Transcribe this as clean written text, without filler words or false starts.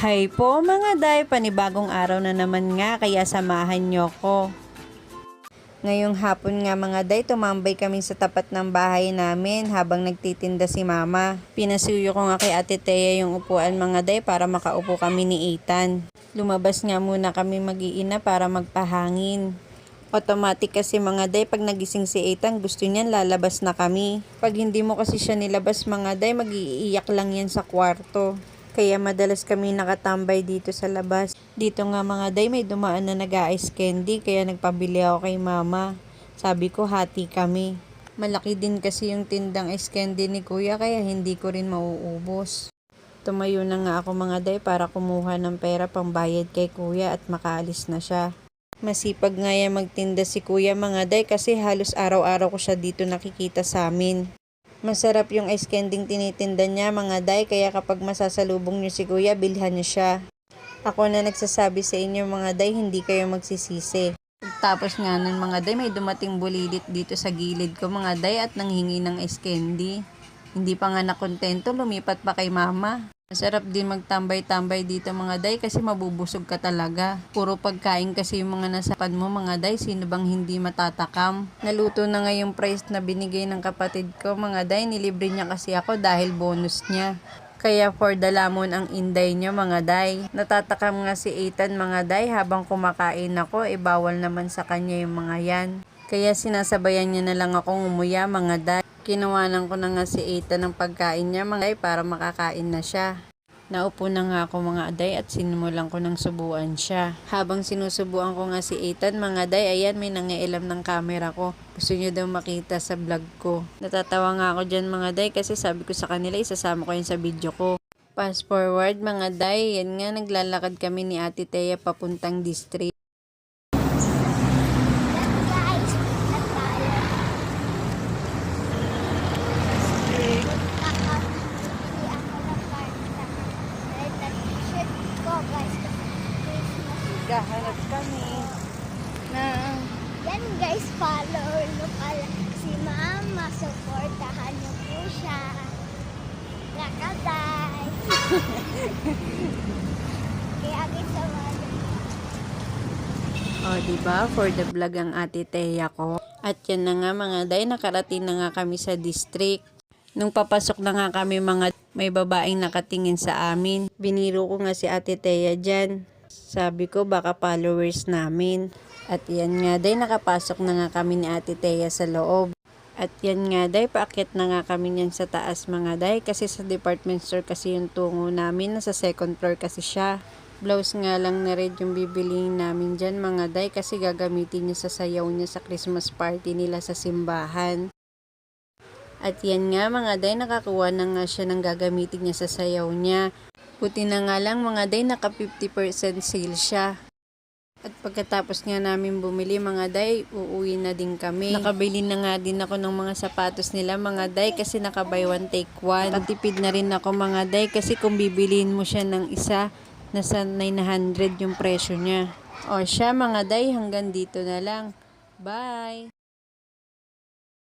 Hi po mga day, panibagong araw na naman nga kaya samahan nyo ko. Ngayong hapon nga mga day, tumambay kami sa tapat ng bahay namin habang nagtitinda si mama. Pinasuyo ko nga kay Ate Thea yung upuan mga day para makaupo kami ni Ethan. Lumabas nga muna kami mag-iina para magpahangin. Automatic kasi mga day, pag nagising si Ethan, gusto niyan lalabas na kami. Pag hindi mo kasi siya nilabas mga day, mag-iiyak lang yan sa kwarto. Kaya madalas kami nakatambay dito sa labas. Dito nga mga day, may dumaan na nag-ice candy, kaya nagpabili ako kay mama. Sabi ko, hati kami. Malaki din kasi yung tindang ice candy ni kuya, kaya hindi ko rin mauubos. Tumayo na nga ako mga day para kumuha ng pera pambayad kay kuya at makaalis na siya. Masipag nga yan magtinda si kuya mga day kasi halos araw-araw ko siya dito nakikita sa amin. Masarap yung ice candy tinitinda niya mga day, kaya kapag masasalubong niyo si kuya, bilhan niyo siya. Ako na nagsasabi sa inyo mga day, hindi kayo magsisisi. Tapos nga nun mga day, may dumating bulilit dito sa gilid ko mga day at nanghingi ng ice candy. Hindi pa nga nakontento, lumipat pa kay mama. Masarap din magtambay-tambay dito mga day kasi mabubusog ka talaga. Puro pagkain kasi yung mga nasapan mo mga day, sino bang hindi matatakam? Naluto na nga yung price na binigay ng kapatid ko mga day, nilibre niya kasi ako dahil bonus niya. Kaya for the lamon ang inday nyo mga day. Natatakam nga si Ethan mga day habang kumakain ako, bawal naman sa kanya yung mga yan. Kaya sinasabayan niya na lang akong umuya mga day. Kinuwanan ko na nga si Ethan ng pagkain niya mga day para makakain na siya. Naupo na nga ako mga day at sinimulan ko ng subuan siya. Habang sinusubuan ko nga si Ethan mga day, ayan may nangialam ng camera ko. Gusto niyo daw makita sa vlog ko. Natatawa nga ako dyan mga day kasi sabi ko sa kanila isasama ko yun sa video ko. Fast forward mga day, yan nga naglalakad kami ni Ate Thea papuntang district. Gahanap kami na yan guys, follow nyo pala si mama, supportahan nyo po siya. Lakatay. Kaya kita diba? For the vlog ang Ate Thea ko. At yan na nga mga day, nakarating na nga kami sa district. Nung papasok na nga kami mga may babaeng nakatingin sa amin. Biniro ko nga si Ate Thea dyan. Sabi ko baka followers namin. At yan nga day, nakapasok na nga kami ni Ate Thea sa loob. At yan nga day, paakyat na nga kami niyan sa taas mga day. Kasi sa department store kasi yung tungo namin. Nasa second floor kasi siya. Blouse nga lang na red yung bibiliin namin dyan mga day. Kasi gagamitin niya sa sayaw niya sa Christmas party nila sa simbahan. At yan nga mga day, nakakuha na nga siya ng gagamitin niya sa sayaw niya. Buti na nga lang mga day, naka 50% sale siya. At pagkatapos nga namin bumili mga day, uuwi na din kami. Nakabili na nga din ako ng mga sapatos nila mga day kasi naka buy one take one. Patipid na rin ako mga day kasi kung bibiliin mo siya ng isa, nasa 900 yung presyo niya. O siya mga day, hanggang dito na lang. Bye!